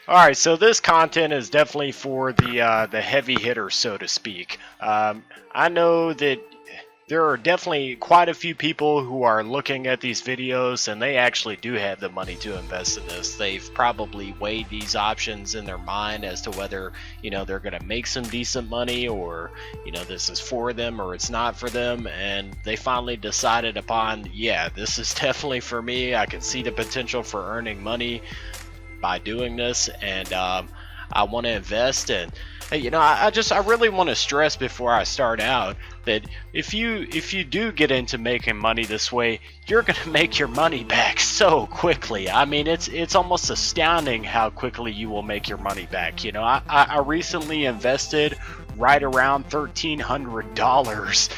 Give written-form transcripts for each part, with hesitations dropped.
Alright, so this content is definitely for the heavy hitters, so to speak. I know that there are definitely quite a few people who are looking at these videos and they actually do have the money to invest in this. They've probably weighed these options in their mind as to whether, they're going to make some decent money, or, this is for them or it's not for them. And they finally decided upon, yeah, this is definitely for me. I can see the potential for earning money by doing this, and I want to invest. And I really want to stress before I start out that if you do get into making money this way, you're gonna make your money back so quickly. I mean, it's almost astounding how quickly you will make your money back. I recently invested right around $1,300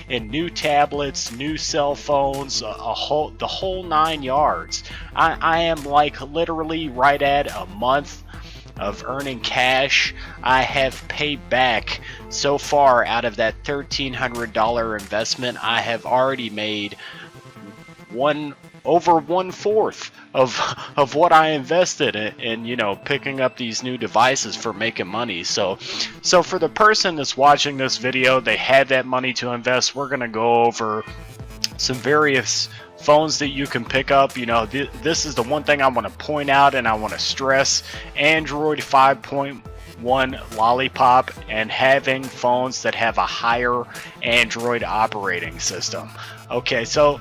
in new tablets, new cell phones, the whole 9 yards. I am like literally right at a month of earning cash. I have paid back so far out of that $1,300 investment. I have already made over 1/4 of what I invested in picking up these new devices for making money. So for the person that's watching this video, they had that money to invest. We're gonna go over some various phones that you can pick up. This is the one thing I want to point out and I want to stress: Android 5.1 Lollipop, and having phones that have a higher Android operating system. Okay, so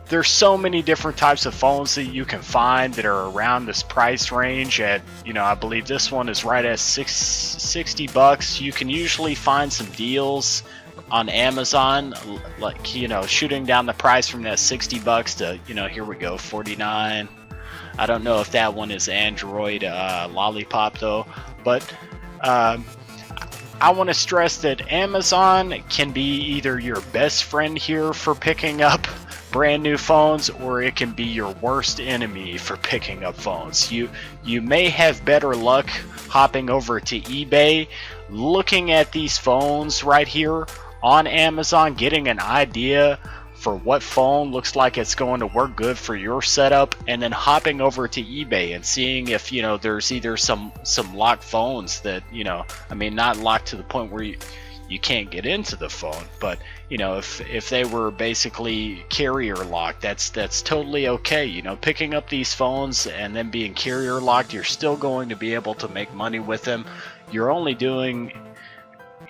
there's so many different types of phones that you can find that are around this price range. At I believe this one is right at $60. You can usually find some deals on Amazon, like shooting down the price from that $60 to here we go, $49. I don't know if that one is Android Lollipop though, but I want to stress that Amazon can be either your best friend here for picking up brand new phones, or it can be your worst enemy for picking up phones. You may have better luck hopping over to eBay, looking at these phones right here on Amazon, getting an idea for what phone looks like it's going to work good for your setup, and then hopping over to eBay and seeing if there's either some locked phones that not locked to the point where you can't get into the phone, but if they were basically carrier locked, that's totally okay. Picking up these phones and then being carrier locked, you're still going to be able to make money with them. You're only doing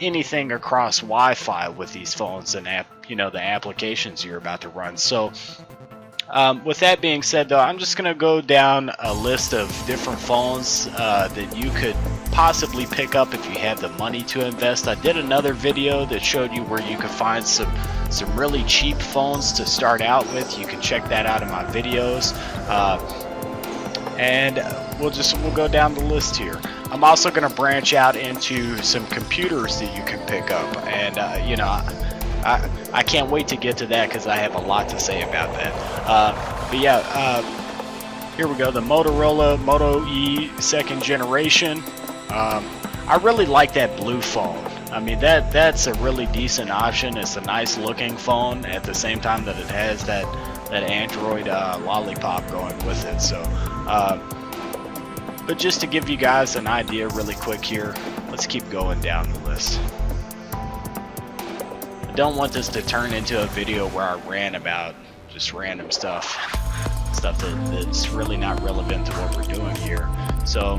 anything across Wi-Fi with these phones and the applications you're about to run. So with that being said though, I'm just gonna go down a list of different phones that you could possibly pick up if you have the money to invest. I did another video that showed you where you could find some really cheap phones to start out with. You can check that out in my videos, and we'll go down the list here. I'm also going to branch out into some computers that you can pick up, and I can't wait to get to that because I have a lot to say about that. But yeah, here we go. The Motorola Moto E 2nd generation. I really like that blue phone. I mean, that's a really decent option. It's a nice looking phone at the same time that it has that Android Lollipop going with it. So but just to give you guys an idea really quick here, let's keep going down the list. I don't want this to turn into a video where I rant about just random stuff that's really not relevant to what we're doing here. So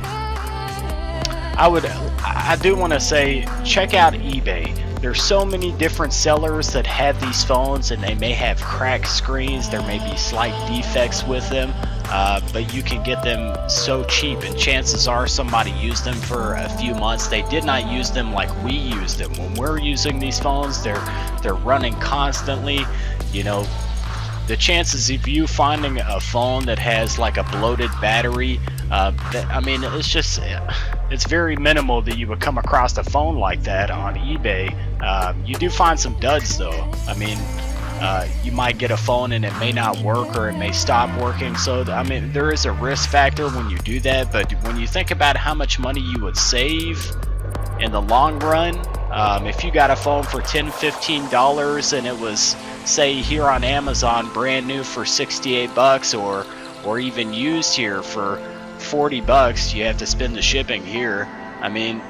I do want to say, check out eBay. There's so many different sellers that have these phones, and they may have cracked screens, there may be slight defects with them, but you can get them so cheap, and chances are somebody used them for a few months. They did not use them like we used them. When we're using these phones, they're running constantly. The chances of you finding a phone that has like a bloated battery, it's very minimal that you would come across a phone like that on eBay. You do find some duds though. You might get a phone and it may not work, or it may stop working. So there is a risk factor when you do that, but when you think about how much money you would save in the long run, if you got a phone for $10-15 and it was, say, here on Amazon brand new for $68, or even used here for 40 bucks, you have to spend the shipping here. I mean,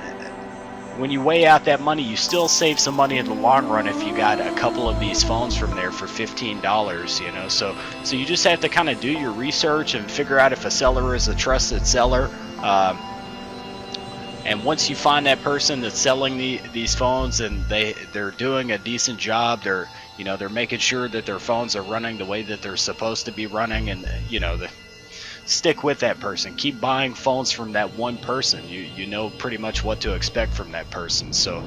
when you weigh out that money, you still save some money in the long run if you got a couple of these phones from there for $15, you know. So you just have to kind of do your research and figure out if a seller is a trusted seller. And once you find that person that's selling these phones and they're doing a decent job, they're making sure that their phones are running the way that they're supposed to be running, and stick with that person. Keep buying phones from that one person. You know pretty much what to expect from that person. So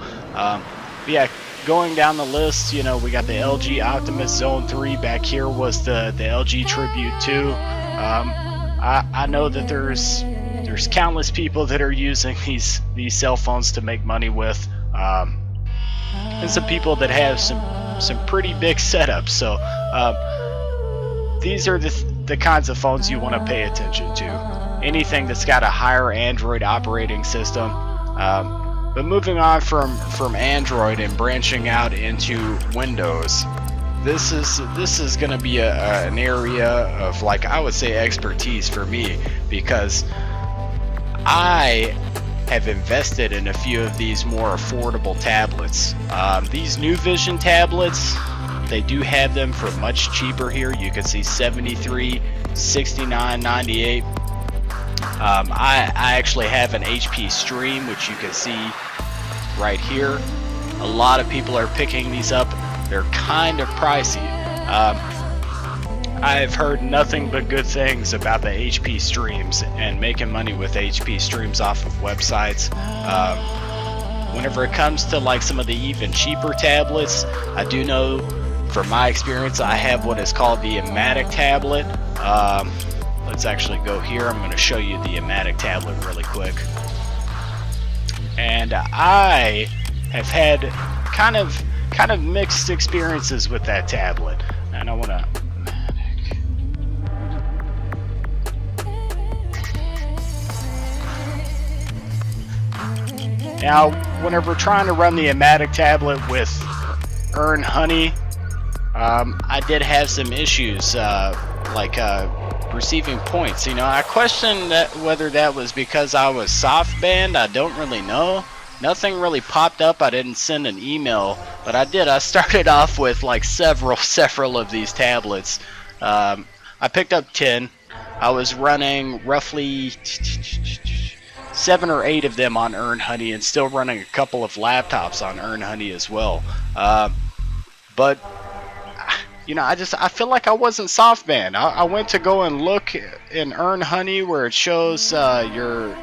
yeah, going down the list, we got the LG Optimus Zone 3. Back here was the LG Tribute 2. I know that there's countless people that are using these cell phones to make money with, and some people that have some pretty big setups. So these are the kinds of phones you want to pay attention to. Anything that's got a higher Android operating system. But moving on from Android and branching out into Windows, this is going to be an area of, like, I would say, expertise for me, because I have invested in a few of these more affordable tablets. These New Vision tablets, they do have them for much cheaper here. You can see $73, $69, $98. I actually have an HP Stream, which you can see right here. A lot of people are picking these up. They're kind of pricey. I've heard nothing but good things about the HP Streams and making money with HP Streams off of websites. Whenever it comes to like some of the even cheaper tablets, I do know from my experience I have what is called the Amatic tablet. Let's actually go here. I'm going to show you the Amatic tablet really quick. And I have had kind of mixed experiences with that tablet. And I want to now, whenever trying to run the Amatic tablet with Earn Honey, I did have some issues, receiving points. I questioned whether that was because I was soft banned. I don't really know. Nothing really popped up. I didn't send an email, but I did. I started off with like several of these tablets. I picked up 10. I was running roughly 7 or 8 of them on Earn Honey, and still running a couple of laptops on Earn Honey as well. But I feel like I wasn't soft banned. I went to go and look in Earn Honey where it shows your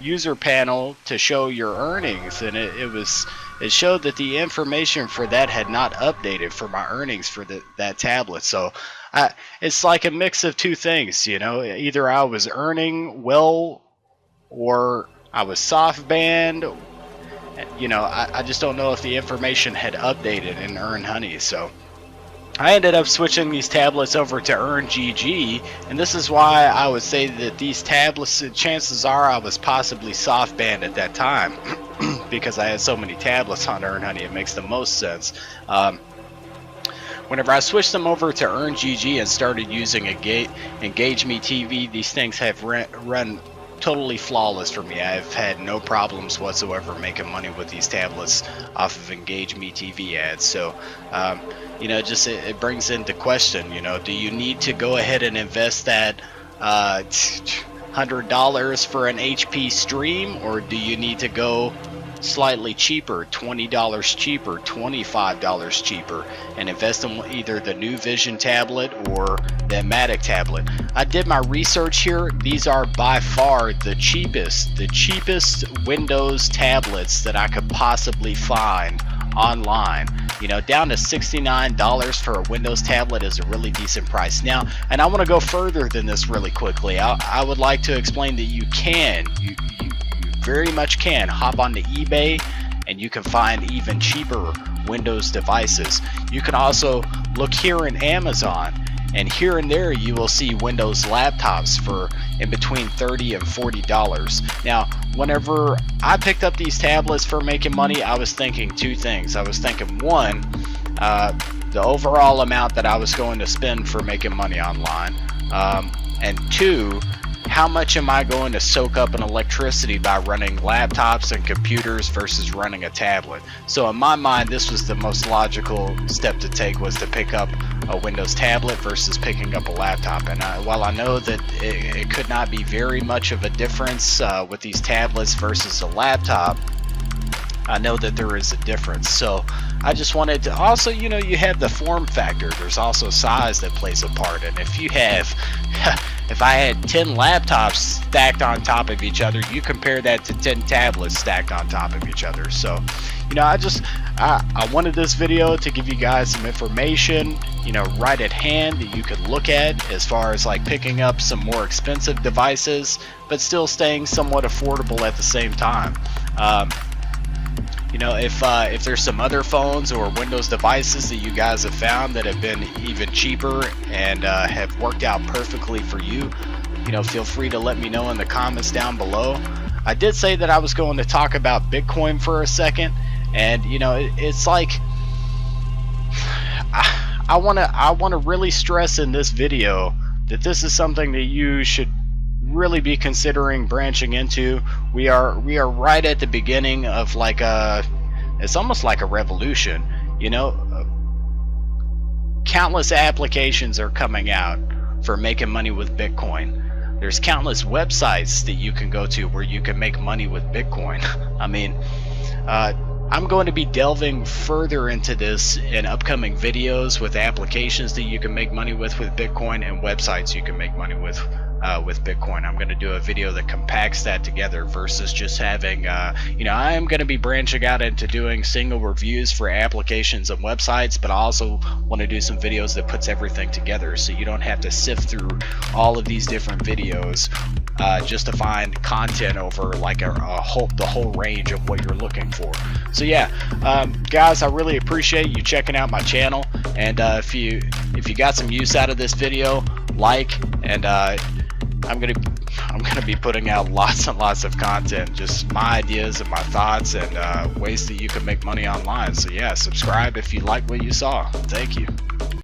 user panel to show your earnings, and it showed that the information for that had not updated for my earnings for that tablet. So it's like a mix of two things. Either I was earning well or I was soft banned. I just don't know if the information had updated in Earn Honey. So I ended up switching these tablets over to Earn GG, and this is why I would say that these tablets, chances are I was possibly soft banned at that time because I had so many tablets on Earn Honey. It makes the most sense. Whenever I switched them over to Earn GG and started using Engage Me TV, these things have run totally flawless for me. I've had no problems whatsoever making money with these tablets off of Engage Me TV ads. So it brings into question, do you need to go ahead and invest that $100 for an HP Stream, or do you need to go slightly cheaper, $20 cheaper, $25 cheaper, and invest in either the New Vision tablet or the Amatic tablet? I did my research here. These are by far the cheapest Windows tablets that I could possibly find online. Down to $69 for a Windows tablet is a really decent price. Now, and I want to go further than this really quickly. I would like to explain that you very much can hop onto eBay and you can find even cheaper Windows devices. You can also look here in Amazon, and here and there you will see Windows laptops for in between $30 and $40. Now, whenever I picked up these tablets for making money, I was thinking two things. I was thinking, one, the overall amount that I was going to spend for making money online. and 2, how much am I going to soak up in electricity by running laptops and computers versus running a tablet? So in my mind, this was the most logical step to take, was to pick up a Windows tablet versus picking up a laptop. And while I know that it could not be very much of a difference with these tablets versus a laptop, I know that there is a difference. So I just wanted to also, you know, you have the form factor. There's also size that plays a part. And if you have, if I had 10 laptops stacked on top of each other, you compare that to 10 tablets stacked on top of each other. So, you know, I wanted this video to give you guys some information, you know, right at hand that you could look at as far as like picking up some more expensive devices, but still staying somewhat affordable at the same time. You know, if there's some other phones or Windows devices that you guys have found that have been even cheaper and have worked out perfectly for you, you know, feel free to let me know in the comments down below. I did say that I was going to talk about Bitcoin for a second, and you know, it's like I want to really stress in this video that this is something that you should really be considering branching into. We are right at the beginning of like it's almost like a revolution, you know. Countless applications are coming out for making money with Bitcoin. There's countless websites that you can go to where you can make money with Bitcoin. I mean, I'm going to be delving further into this in upcoming videos with applications that you can make money with Bitcoin and websites you can make money with Bitcoin. I'm going to do a video that compacts that together versus just having, you know, I am going to be branching out into doing single reviews for applications and websites, but I also want to do some videos that puts everything together so you don't have to sift through all of these different videos just to find content over like the whole range of what you're looking for. So yeah, guys, I really appreciate you checking out my channel, and if you got some use out of this video, like, and I'm gonna be putting out lots and lots of content, just my ideas and my thoughts and ways that you can make money online. So yeah, subscribe if you like what you saw. Thank you.